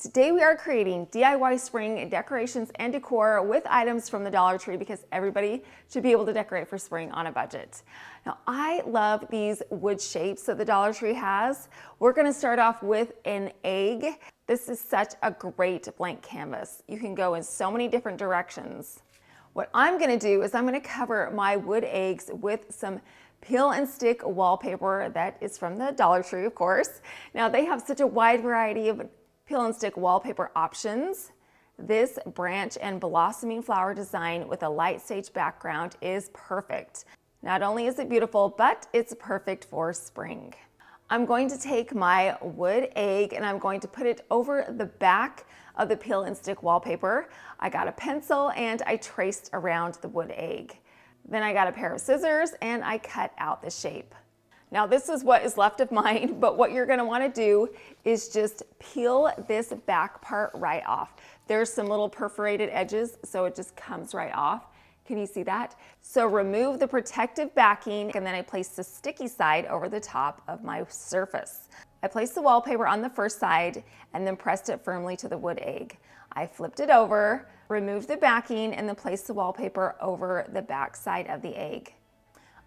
Today we are creating DIY spring decorations and decor with items from the Dollar Tree because everybody should be able to decorate for spring on a budget. Now I love these wood shapes that the Dollar Tree has. We're going to start off with an egg. This is such a great blank canvas. You can go in so many different directions. What I'm going to do is I'm going to cover my wood eggs with some peel and stick wallpaper that is from the Dollar Tree, of course. Now they have such a wide variety of peel and stick wallpaper options. This branch and blossoming flower design with a light sage background is perfect. Not only is it beautiful, but it's perfect for spring. I'm going to take my wood egg and I'm going to put it over the back of the peel and stick wallpaper. I got a pencil and I traced around the wood egg. Then I got a pair of scissors and I cut out the shape. Now this is what is left of mine, but what you're gonna wanna do is just peel this back part right off. There's some little perforated edges, so it just comes right off. Can you see that? So remove the protective backing and then I place the sticky side over the top of my surface. I placed the wallpaper on the first side and then pressed it firmly to the wood egg. I flipped it over, removed the backing, and then placed the wallpaper over the back side of the egg.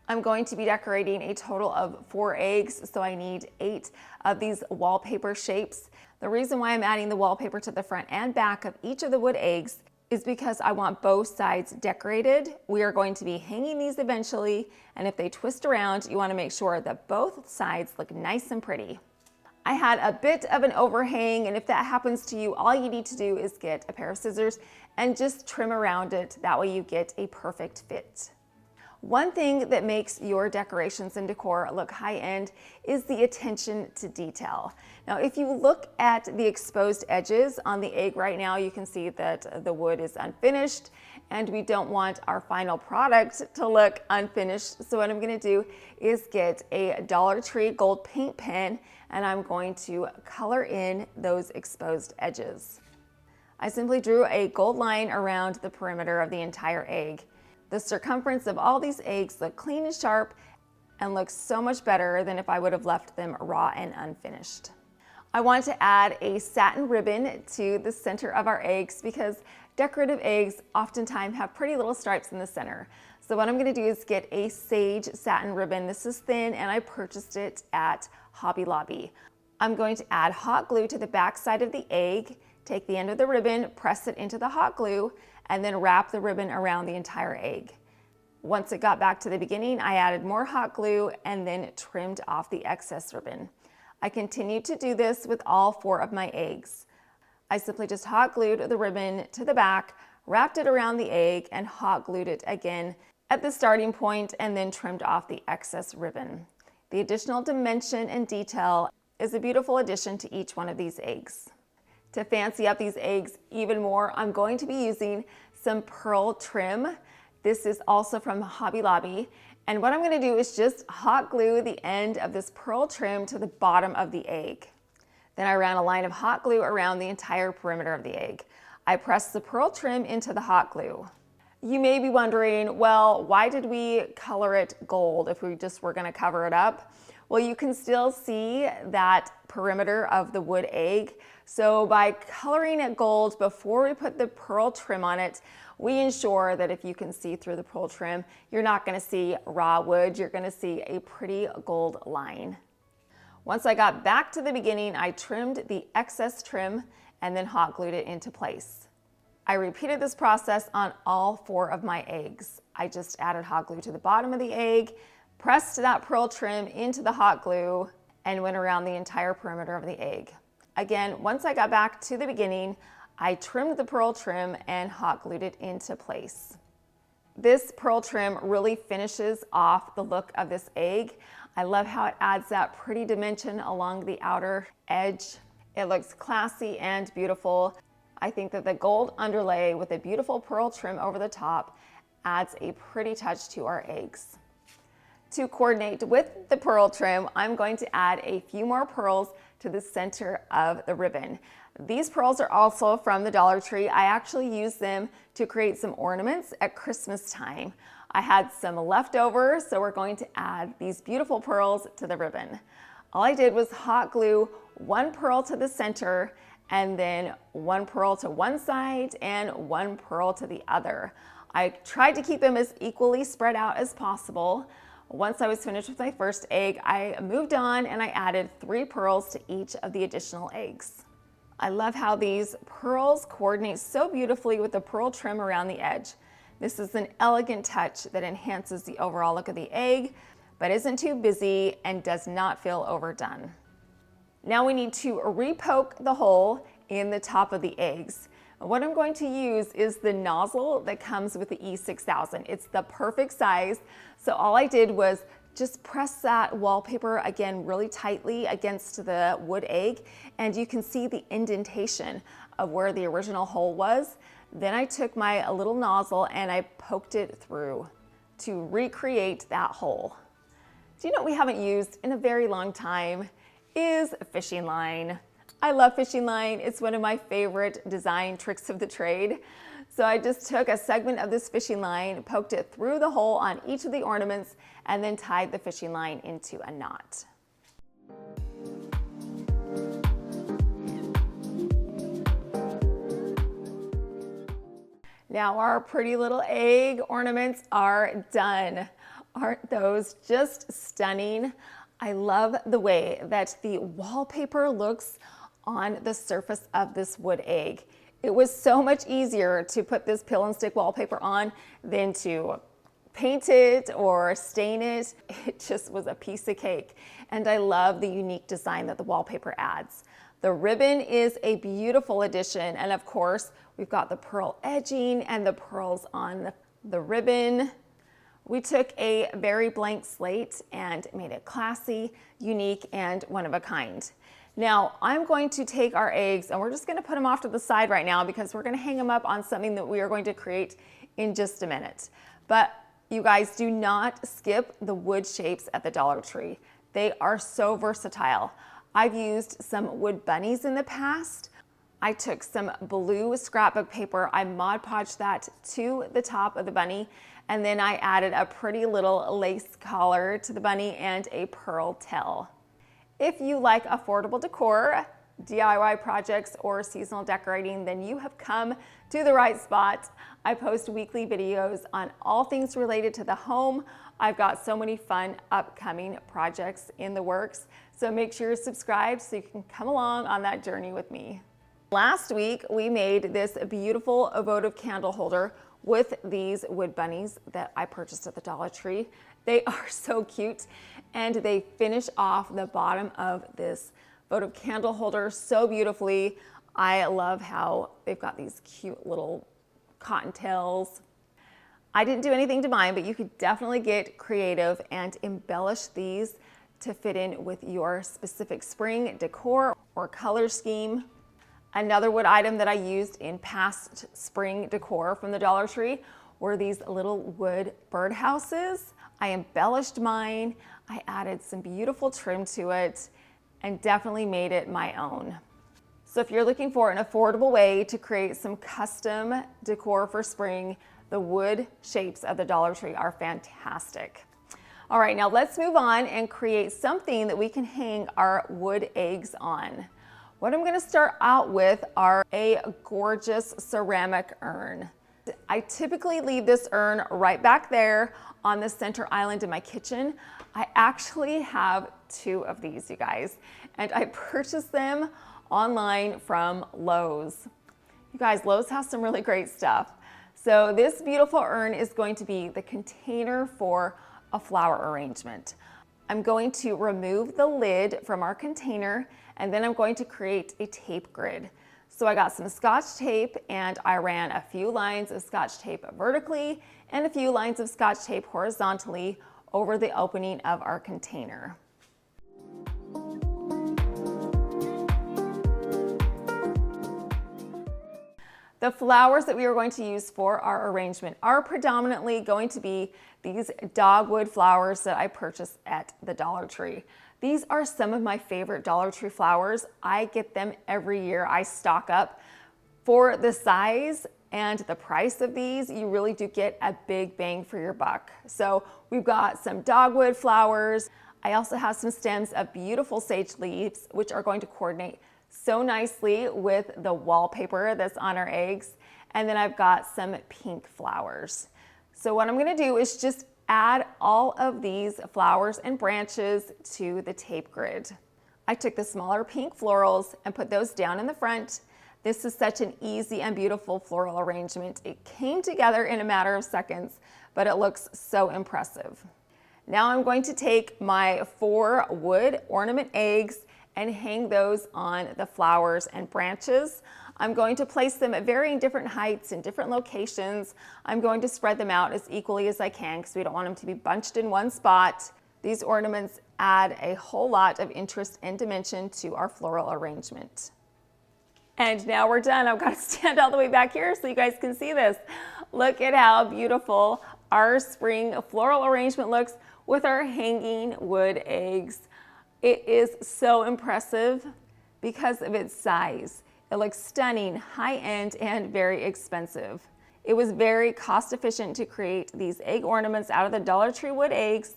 I'm going to be decorating a total of 4 eggs, so I need 8 of these wallpaper shapes. The reason why I'm adding the wallpaper to the front and back of each of the wood eggs is because I want both sides decorated. We are going to be hanging these eventually, and if they twist around, you want to make sure that both sides look nice and pretty. I had a bit of an overhang, and if that happens to you, all you need to do is get a pair of scissors and just trim around it. That way you get a perfect fit. One thing that makes your decorations and decor look high-end is the attention to detail. Now, if you look at the exposed edges on the egg right now, you can see that the wood is unfinished and we don't want our final product to look unfinished. So what I'm gonna do is get a Dollar Tree gold paint pen and I'm going to color in those exposed edges. I simply drew a gold line around the perimeter of the entire egg. The circumference of all these eggs look clean and sharp and looks so much better than if I would have left them raw and unfinished. I want to add a satin ribbon to the center of our eggs because decorative eggs oftentimes have pretty little stripes in the center. So what I'm going to do is get a sage satin ribbon. This is thin and I purchased it at Hobby Lobby. I'm going to add hot glue to the back side of the egg, take the end of the ribbon, press it into the hot glue, and then wrap the ribbon around the entire egg. Once it got back to the beginning, I added more hot glue and then trimmed off the excess ribbon. I continued to do this with all 4 of my eggs. I simply just hot glued the ribbon to the back, wrapped it around the egg, and hot glued it again at the starting point and then trimmed off the excess ribbon. The additional dimension and detail is a beautiful addition to each one of these eggs. To fancy up these eggs even more, I'm going to be using some pearl trim. This is also from Hobby Lobby. And what I'm going to do is just hot glue the end of this pearl trim to the bottom of the egg. Then I ran a line of hot glue around the entire perimeter of the egg. I pressed the pearl trim into the hot glue. You may be wondering, well, why did we color it gold if we just were going to cover it up? Well, you can still see that perimeter of the wood egg. So by coloring it gold before we put the pearl trim on it, we ensure that if you can see through the pearl trim, you're not going to see raw wood. You're going to see a pretty gold line. Once I got back to the beginning, I trimmed the excess trim and then hot glued it into place. I repeated this process on all 4 of my eggs. I just added hot glue to the bottom of the egg, pressed that pearl trim into the hot glue, and went around the entire perimeter of the egg. Again, once I got back to the beginning, I trimmed the pearl trim and hot glued it into place. This pearl trim really finishes off the look of this egg. I love how it adds that pretty dimension along the outer edge. It looks classy and beautiful. I think that the gold underlay with a beautiful pearl trim over the top adds a pretty touch to our eggs. To coordinate with the pearl trim, I'm going to add a few more pearls to the center of the ribbon. These pearls are also from the Dollar Tree. I actually used them to create some ornaments at Christmas time. I had some left over, so we're going to add these beautiful pearls to the ribbon. All I did was hot glue 1 pearl to the center and then one pearl to one side and one pearl to the other. I tried to keep them as equally spread out as possible. Once I was finished with my first egg, I moved on and I added 3 pearls to each of the additional eggs. I love how these pearls coordinate so beautifully with the pearl trim around the edge. This is an elegant touch that enhances the overall look of the egg, but isn't too busy and does not feel overdone. Now we need to re-poke the hole in the top of the eggs. What I'm going to use is the nozzle that comes with the E6000. It's the perfect size. So all I did was just press that wallpaper again really tightly against the wood egg, and you can see the indentation of where the original hole was. Then I took my little nozzle and I poked it through to recreate that hole. Do you know what we haven't used in a very long time is fishing line. I love fishing line. It's one of my favorite design tricks of the trade. So I just took a segment of this fishing line, poked it through the hole on each of the ornaments, and then tied the fishing line into a knot. Now our pretty little egg ornaments are done. Aren't those just stunning? I love the way that the wallpaper looks on the surface of this wood egg. It was so much easier to put this pill and stick wallpaper on than to paint it or stain it. It just was a piece of cake. And I love the unique design that the wallpaper adds. The ribbon is a beautiful addition. And of course, we've got the pearl edging and the pearls on the ribbon. We took a very blank slate and made it classy, unique, and one of a kind. Now, I'm going to take our eggs and we're just going to put them off to the side right now because we're going to hang them up on something that we are going to create in just a minute. But you guys, do not skip the wood shapes at the Dollar Tree. They are so versatile. I've used some wood bunnies in the past. I took some blue scrapbook paper, I Mod Podged that to the top of the bunny, and then I added a pretty little lace collar to the bunny and a pearl tail. If you like affordable decor, DIY projects, or seasonal decorating, then you have come to the right spot. I post weekly videos on all things related to the home. I've got so many fun upcoming projects in the works, so make sure you're subscribed so you can come along on that journey with me. Last week, we made this beautiful votive candle holder with these wood bunnies that I purchased at the Dollar Tree. They are so cute, and they finish off the bottom of this votive candle holder so beautifully. I love how they've got these cute little cottontails. I didn't do anything to mine, but you could definitely get creative and embellish these to fit in with your specific spring decor or color scheme. Another wood item that I used in past spring decor from the Dollar Tree were these little wood birdhouses. I embellished mine, I added some beautiful trim to it, and definitely made it my own. So if you're looking for an affordable way to create some custom decor for spring, the wood shapes of the Dollar Tree are fantastic. All right, now let's move on and create something that we can hang our wood eggs on. What I'm gonna start out with are a gorgeous ceramic urn. I typically leave this urn right back there on the center island in my kitchen. I actually have 2 of these, you guys, and I purchased them online from Lowe's. You guys, Lowe's has some really great stuff. So this beautiful urn is going to be the container for a flower arrangement. I'm going to remove the lid from our container, and then I'm going to create a tape grid. So I got some Scotch tape and I ran a few lines of Scotch tape vertically and a few lines of Scotch tape horizontally over the opening of our container. The flowers that we are going to use for our arrangement are predominantly going to be these dogwood flowers that I purchased at the Dollar Tree. These are some of my favorite Dollar Tree flowers. I get them every year. I stock up. For the size and the price of these, you really do get a big bang for your buck. So we've got some dogwood flowers. I also have some stems of beautiful sage leaves, which are going to coordinate so nicely with the wallpaper that's on our eggs. And then I've got some pink flowers. So what I'm gonna do is just add all of these flowers and branches to the tape grid. I took the smaller pink florals and put those down in the front. This is such an easy and beautiful floral arrangement. It came together in a matter of seconds, but it looks so impressive. Now I'm going to take my 4 wood ornament eggs and hang those on the flowers and branches. I'm going to place them at varying different heights in different locations. I'm going to spread them out as equally as I can because we don't want them to be bunched in one spot. These ornaments add a whole lot of interest and dimension to our floral arrangement. And now we're done. I've got to stand all the way back here so you guys can see this. Look at how beautiful our spring floral arrangement looks with our hanging wood eggs. It is so impressive because of its size. It looks stunning, high-end, and very expensive. It was very cost-efficient to create these egg ornaments out of the Dollar Tree wood eggs.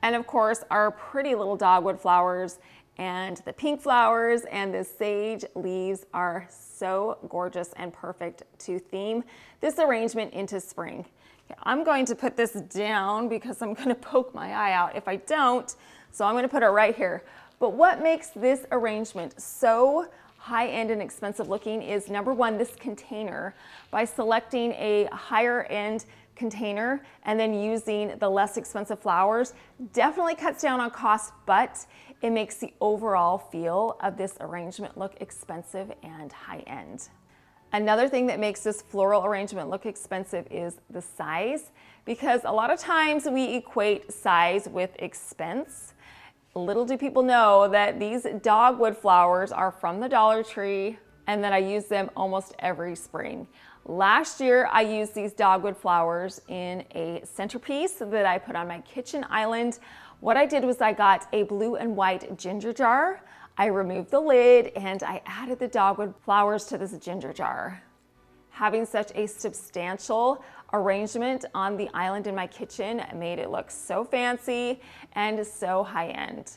And of course, our pretty little dogwood flowers and the pink flowers and the sage leaves are so gorgeous and perfect to theme this arrangement into spring. Okay, I'm going to put this down because I'm going to poke my eye out if I don't. So I'm going to put it right here. But what makes this arrangement so high-end and expensive looking is, number one, this container. By selecting a higher end container and then using the less expensive flowers, definitely cuts down on cost, but it makes the overall feel of this arrangement look expensive and high-end. Another thing that makes this floral arrangement look expensive is the size, because a lot of times we equate size with expense. Little do people know that these dogwood flowers are from the Dollar Tree and that I use them almost every spring. Last year, I used these dogwood flowers in a centerpiece that I put on my kitchen island. What I did was I got a blue and white ginger jar. I removed the lid and I added the dogwood flowers to this ginger jar. Having such a substantial arrangement on the island in my kitchen made it look so fancy and so high-end.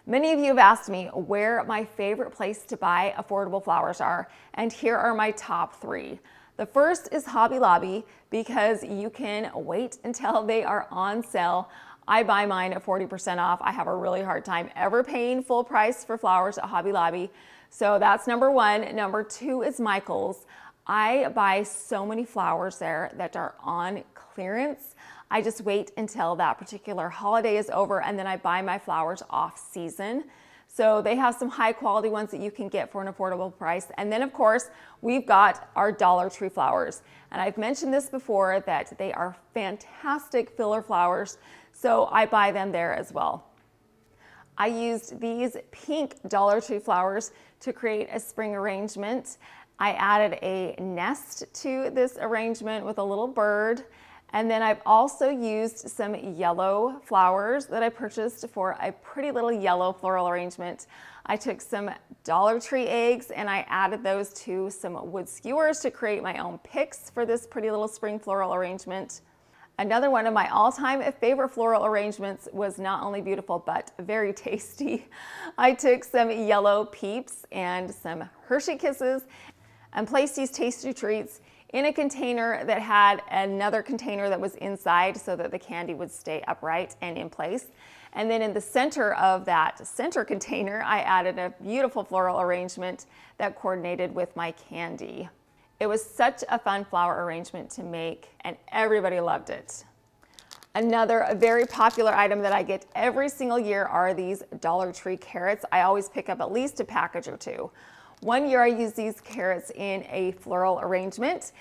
Many of you have asked me where my favorite place to buy affordable flowers are, and here are my top 3. The first is Hobby Lobby because you can wait until they are on sale. I buy mine at 40% off. I have a really hard time ever paying full price for flowers at Hobby Lobby. So that's number 1. Number 2 is Michael's. I buy so many flowers there that are on clearance. I just wait until that particular holiday is over and then I buy my flowers off season. So they have some high quality ones that you can get for an affordable price. And then of course, we've got our Dollar Tree flowers. And I've mentioned this before that they are fantastic filler flowers. So I buy them there as well. I used these pink Dollar Tree flowers to create a spring arrangement. I added a nest to this arrangement with a little bird. And then I've also used some yellow flowers that I purchased for a pretty little yellow floral arrangement. I took some Dollar Tree eggs and I added those to some wood skewers to create my own picks for this pretty little spring floral arrangement. Another one of my all-time favorite floral arrangements was not only beautiful, but very tasty. I took some yellow peeps and some Hershey Kisses and placed these tasty treats in a container that had another container that was inside so that the candy would stay upright and in place. And then in the center of that center container, I added a beautiful floral arrangement that coordinated with my candy. It was such a fun flower arrangement to make and everybody loved it. Another very popular item that I get every single year are these Dollar Tree carrots. I always pick up at least a package or 2. One year I used these carrots in a floral arrangement.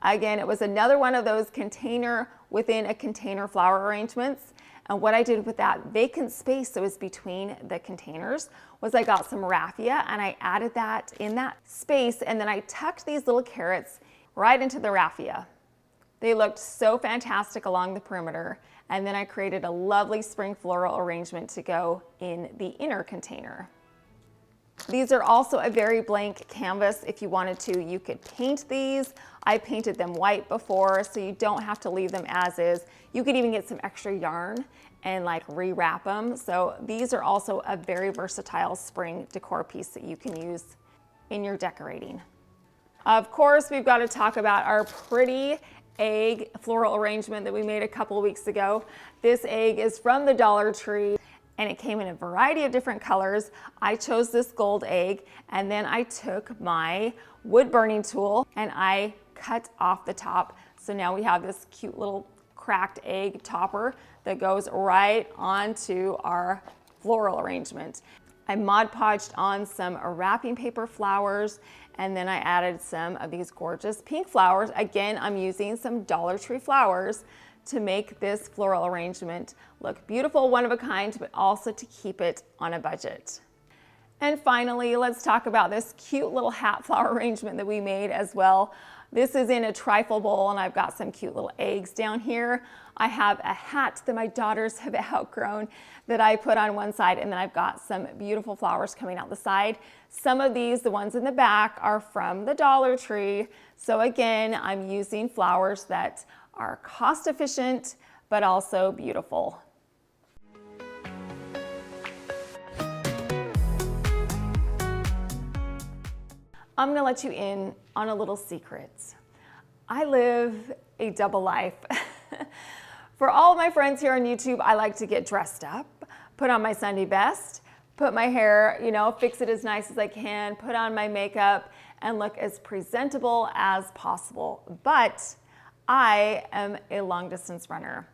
Again, it was another one of those container within a container flower arrangements. And what I did with that vacant space that was between the containers was I got some raffia and I added that in that space, and then I tucked these little carrots right into the raffia. They looked so fantastic along the perimeter, and then I created a lovely spring floral arrangement to go in the inner container. These are also a very blank canvas. If you wanted to, you could paint these. I painted them white before, so you don't have to leave them as is. You could even get some extra yarn and like rewrap them. So these are also a very versatile spring decor piece that you can use. in your decorating. Of course, we've got to talk about our pretty egg floral arrangement that we made a couple of weeks ago. This egg is from the Dollar Tree and it came in a variety of different colors. I chose this gold egg, and then I took my wood burning tool and I cut off the top. So now we have this cute little cracked egg topper that goes right onto our floral arrangement. I Mod Podged on some wrapping paper flowers, and then I added some of these gorgeous pink flowers. Again, I'm using some Dollar Tree flowers to make this floral arrangement look beautiful, one of a kind, but also to keep it on a budget. And finally, let's talk about this cute little hat flower arrangement that we made as well. This is in a trifle bowl, and I've got some cute little eggs down here. I have a hat that my daughters have outgrown that I put on one side, and then I've got some beautiful flowers coming out the side. Some of these, the ones in the back, are from the Dollar Tree. So again, I'm using flowers that are cost efficient, but also beautiful. I'm gonna let you in on a little secret. I live a double life. For all of my friends here on YouTube, I like to get dressed up, put on my Sunday best, put my hair, fix it as nice as I can, put on my makeup, and look as presentable as possible. But I am a long distance runner.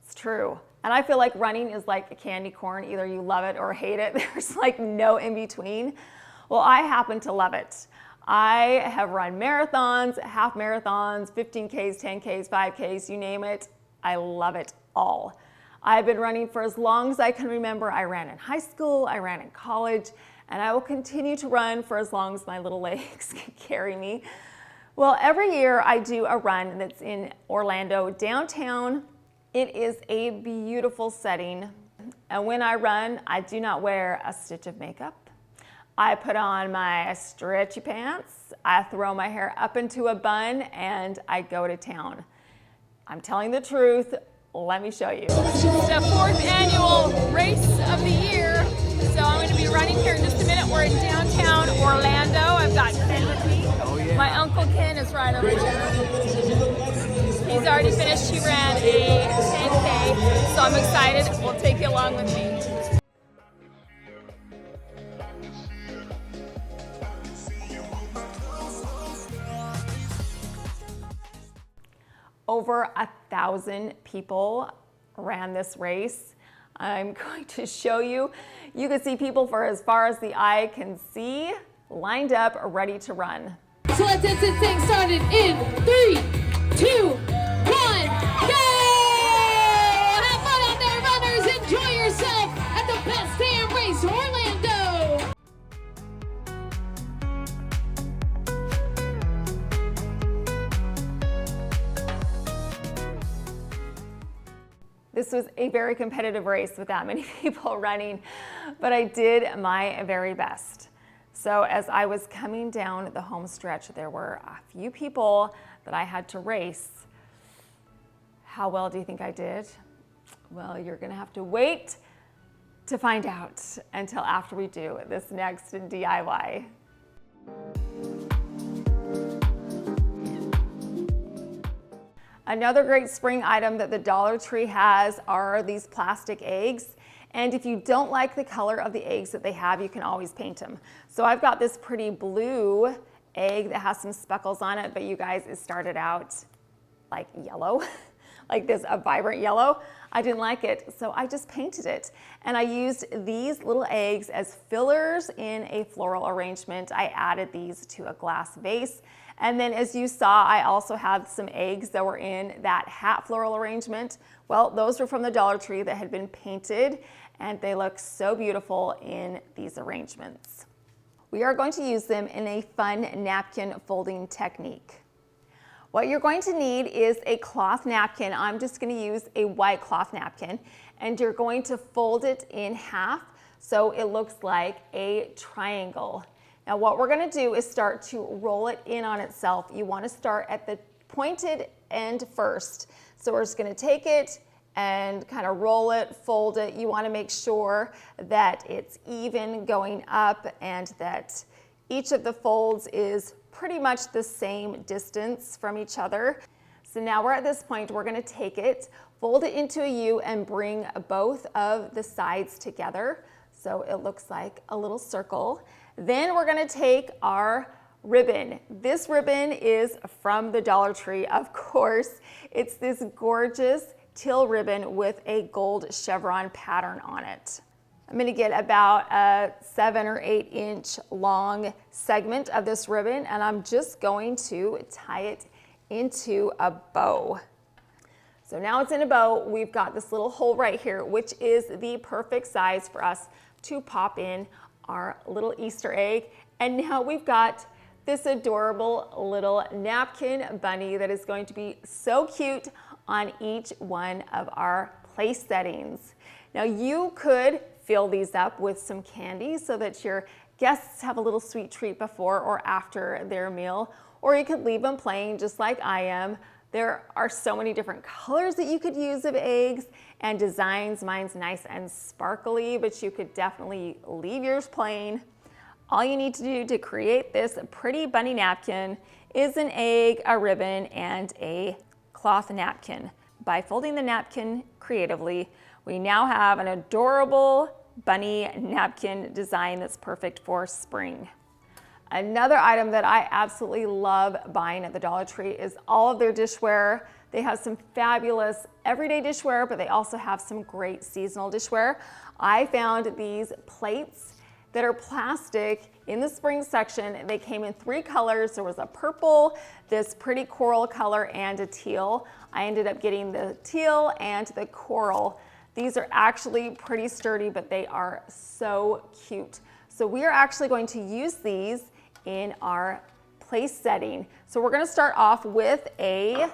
It's true. And I feel like running is like a candy corn. Either you love it or hate it. There's like no in between. Well, I happen to love it. I have run marathons, half marathons, 15Ks, 10Ks, 5Ks, you name it. I love it all. I've been running for as long as I can remember. I ran in high school, I ran in college, and I will continue to run for as long as my little legs can carry me. Well, every year I do a run that's in Orlando downtown. It is a beautiful setting. And when I run, I do not wear a stitch of makeup. I put on my stretchy pants, I throw my hair up into a bun, and I go to town. I'm telling the truth. Let me show you. It's the 4th annual race of the year. So I'm going to be running here in just a minute. We're in downtown Orlando. I've got Ken with me. Oh, yeah. My Uncle Ken is right over there. He's already finished. He ran a 10K. So I'm excited. We'll take you along with me. Over 1,000 people ran this race. I'm going to show you. You can see people for as far as the eye can see, lined up, ready to run. So let's get this thing started in 3, 2, 1, go! Have fun out there, runners. Enjoy yourself at the best damn race, Orlando. This was a very competitive race with that many people running, but I did my very best. So as I was coming down the home stretch, there were a few people that I had to race. How well do you think I did? Well, you're gonna have to wait to find out until after we do this next DIY. Another great spring item that the Dollar Tree has are these plastic eggs. And if you don't like the color of the eggs that they have, you can always paint them. So I've got this pretty blue egg that has some speckles on it, but you guys, it started out like yellow, like this, a vibrant yellow. I didn't like it, so I just painted it. And I used these little eggs as fillers in a floral arrangement. I added these to a glass vase. And then as you saw, I also have some eggs that were in that hat floral arrangement. Well, those were from the Dollar Tree that had been painted, and they look so beautiful in these arrangements. We are going to use them in a fun napkin folding technique. What you're going to need is a cloth napkin. I'm just going to use a white cloth napkin, and you're going to fold it in half so it looks like a triangle. Now what we're gonna do is start to roll it in on itself. You wanna start at the pointed end first. So we're just gonna take it and kind of roll it, fold it. You wanna make sure that it's even going up and that Each of the folds is pretty much the same distance from each other. So now we're at this point, we're gonna take it, fold it into a U and bring both of the sides together. So it looks like a little circle. Then we're gonna take our ribbon. This ribbon is from the Dollar Tree, of course. It's this gorgeous teal ribbon with a gold chevron pattern on it. I'm gonna get about a 7 or 8 inch long segment of this ribbon, and I'm just going to tie it into a bow. So now it's in a bow. We've got this little hole right here, which is the perfect size for us to pop in our little Easter egg. And now we've got this adorable little napkin bunny that is going to be so cute on each one of our place settings. Now you could fill these up with some candy so that your guests have a little sweet treat before or after their meal, or you could leave them plain just like I am. There are so many different colors that you could use of eggs and designs. Mine's nice and sparkly, but you could definitely leave yours plain. All you need to do to create this pretty bunny napkin is an egg, a ribbon, and a cloth napkin. By folding the napkin creatively, we now have an adorable bunny napkin design that's perfect for spring. Another item that I absolutely love buying at the Dollar Tree is all of their dishware. They have some fabulous everyday dishware, but they also have some great seasonal dishware. I found these plates that are plastic in the spring section. They came in 3 colors. There was a purple, this pretty coral color, and a teal. I ended up getting the teal and the coral. These are actually pretty sturdy, but they are so cute. So we are actually going to use these in our place setting. So we're gonna start off with a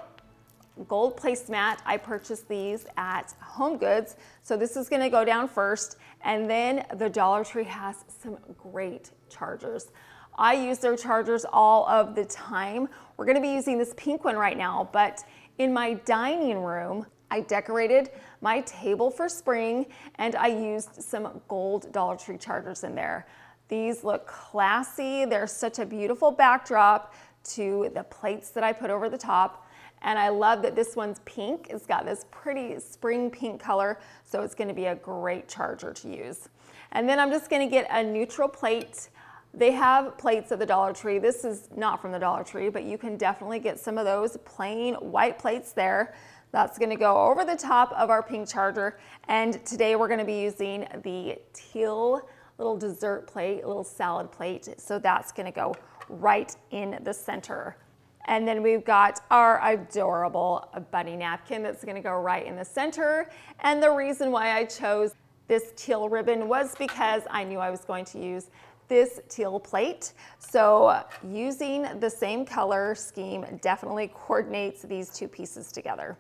gold placemat. I purchased these at Home Goods. So this is gonna go down first, and then the Dollar Tree has some great chargers. I use their chargers all of the time. We're gonna be using this pink one right now, but in my dining room, I decorated my table for spring and I used some gold Dollar Tree chargers in there. These look classy. They're such a beautiful backdrop to the plates that I put over the top. And I love that this one's pink. It's got this pretty spring pink color, so it's gonna be a great charger to use. And then I'm just gonna get a neutral plate. They have plates at the Dollar Tree. This is not from the Dollar Tree, but you can definitely get some of those plain white plates there. That's gonna go over the top of our pink charger. And today we're gonna be using the teal little dessert plate, little salad plate. So that's gonna go right in the center. And then we've got our adorable bunny napkin that's gonna go right in the center. And the reason why I chose this teal ribbon was because I knew I was going to use this teal plate. So using the same color scheme definitely coordinates these 2 pieces together.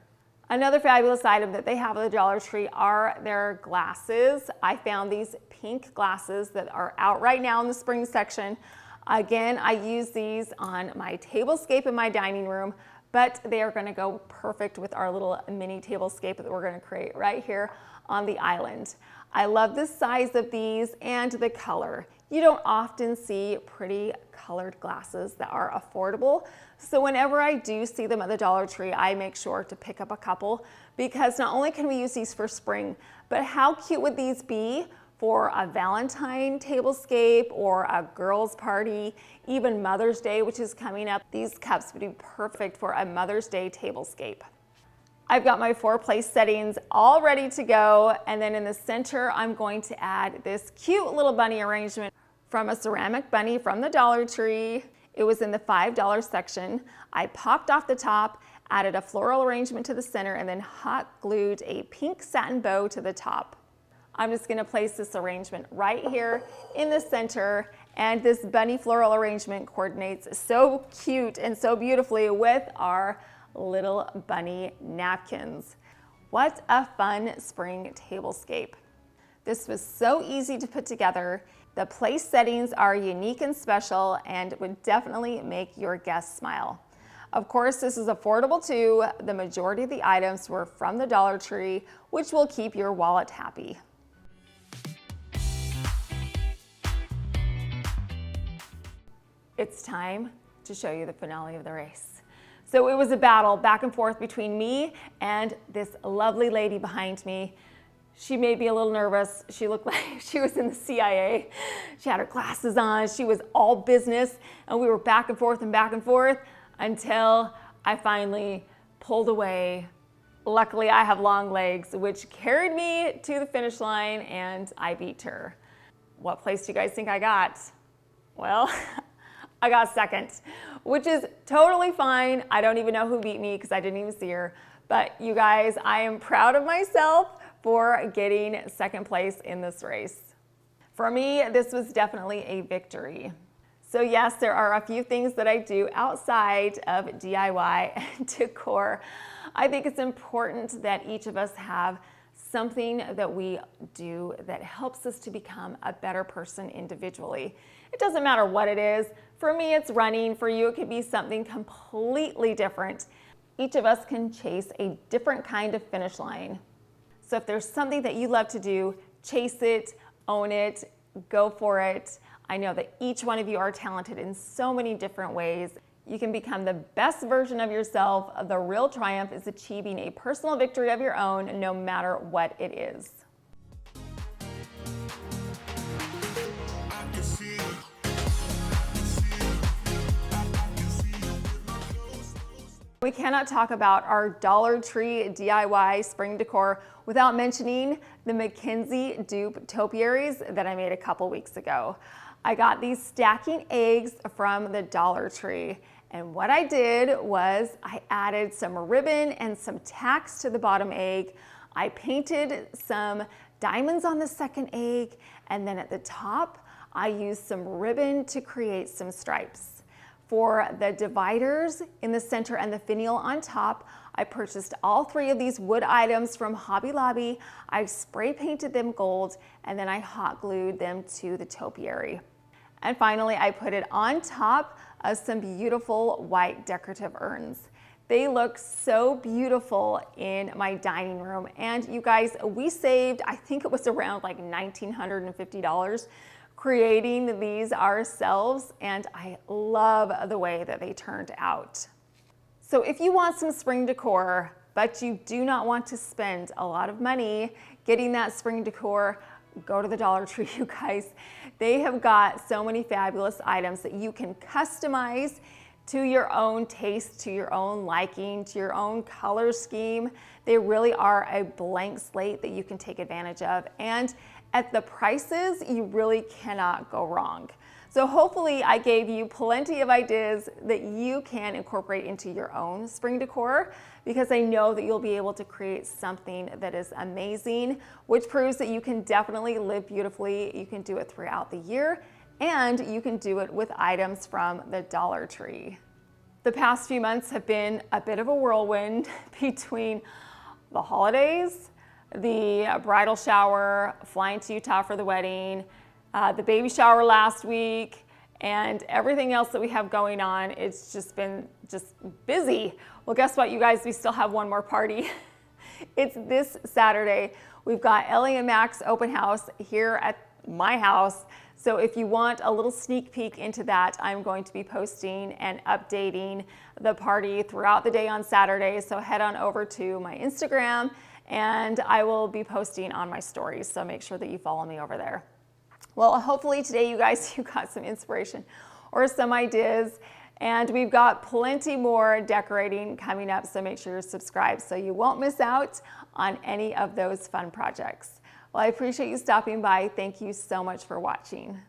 Another fabulous item that they have at the Dollar Tree are their glasses. I found these pink glasses that are out right now in the spring section. Again, I use these on my tablescape in my dining room, but they are gonna go perfect with our little mini tablescape that we're gonna create right here on the island. I love the size of these and the color. You don't often see pretty colored glasses that are affordable. So whenever I do see them at the Dollar Tree, I make sure to pick up a couple because not only can we use these for spring, but how cute would these be for a Valentine tablescape or a girls' party, even Mother's Day, which is coming up. These cups would be perfect for a Mother's Day tablescape. I've got my 4 place settings all ready to go. And then in the center, I'm going to add this cute little bunny arrangement from a ceramic bunny from the Dollar Tree. It was in the $5 section. I popped off the top, added a floral arrangement to the center, and then hot glued a pink satin bow to the top. I'm just gonna place this arrangement right here in the center, and this bunny floral arrangement coordinates so cute and so beautifully with our little bunny napkins. What a fun spring tablescape. This was so easy to put together. The place settings are unique and special and would definitely make your guests smile. Of course, this is affordable too. The majority of the items were from the Dollar Tree, which will keep your wallet happy. it's time to show you the finale of the race. So it was a battle back and forth between me and this lovely lady behind me. She made me a little nervous. She looked like she was in the CIA. She had her glasses on. She was all business, and we were back and forth until I finally pulled away. Luckily, I have long legs, which carried me to the finish line, and I beat her. What place do you guys think I got? Well, I got second, which is totally fine. I don't even know who beat me because I didn't even see her. But you guys, I am proud of myself for getting second place in this race. For me, this was definitely a victory. So yes, there are a few things that I do outside of DIY and decor. I think it's important that each of us have something that we do that helps us to become a better person individually. It doesn't matter what it is. For me, it's running. For you, it could be something completely different. Each of us can chase a different kind of finish line. So if there's something that you love to do, chase it, own it, go for it. I know that each one of you are talented in so many different ways. You can become the best version of yourself. The real triumph is achieving a personal victory of your own, no matter what it is. We cannot talk about our Dollar Tree DIY spring decor without mentioning the Mackenzie dupe topiaries that I made a couple weeks ago. I got these stacking eggs from the Dollar Tree, and what I did was I added some ribbon and some tacks to the bottom egg. I painted some diamonds on the second egg, and then at the top I used some ribbon to create some stripes. For the dividers in the center and the finial on top, I purchased all three of these wood items from Hobby Lobby. I spray painted them gold, and then I hot glued them to the topiary. And finally, I put it on top of some beautiful white decorative urns. They look so beautiful in my dining room. And you guys, we saved, I think it was around like $1,950 creating these ourselves, and I love the way that they turned out. So if you want some spring decor, but you do not want to spend a lot of money getting that spring decor, go to the Dollar Tree, you guys. They have got so many fabulous items that you can customize to your own taste, to your own liking, to your own color scheme. They really are a blank slate that you can take advantage of. And at the prices, you really cannot go wrong. So hopefully I gave you plenty of ideas that you can incorporate into your own spring decor, because I know that you'll be able to create something that is amazing, which proves that you can definitely live beautifully. You can do it throughout the year, and you can do it with items from the Dollar Tree. The past few months have been a bit of a whirlwind between the holidays, the bridal shower, flying to Utah for the wedding, the baby shower last week, and everything else that we have going on. It's just been busy. Well, guess what, you guys? We still have one more party. It's this Saturday. We've got Ellie and Max open house here at my house. So if you want a little sneak peek into that, I'm going to be posting and updating the party throughout the day on Saturday. So head on over to my Instagram, and I will be posting on my stories. So make sure that you follow me over there. Well, hopefully today, you guys, you got some inspiration or some ideas, and we've got plenty more decorating coming up. So make sure you're subscribed so you won't miss out on any of those fun projects. Well, I appreciate you stopping by. Thank you so much for watching.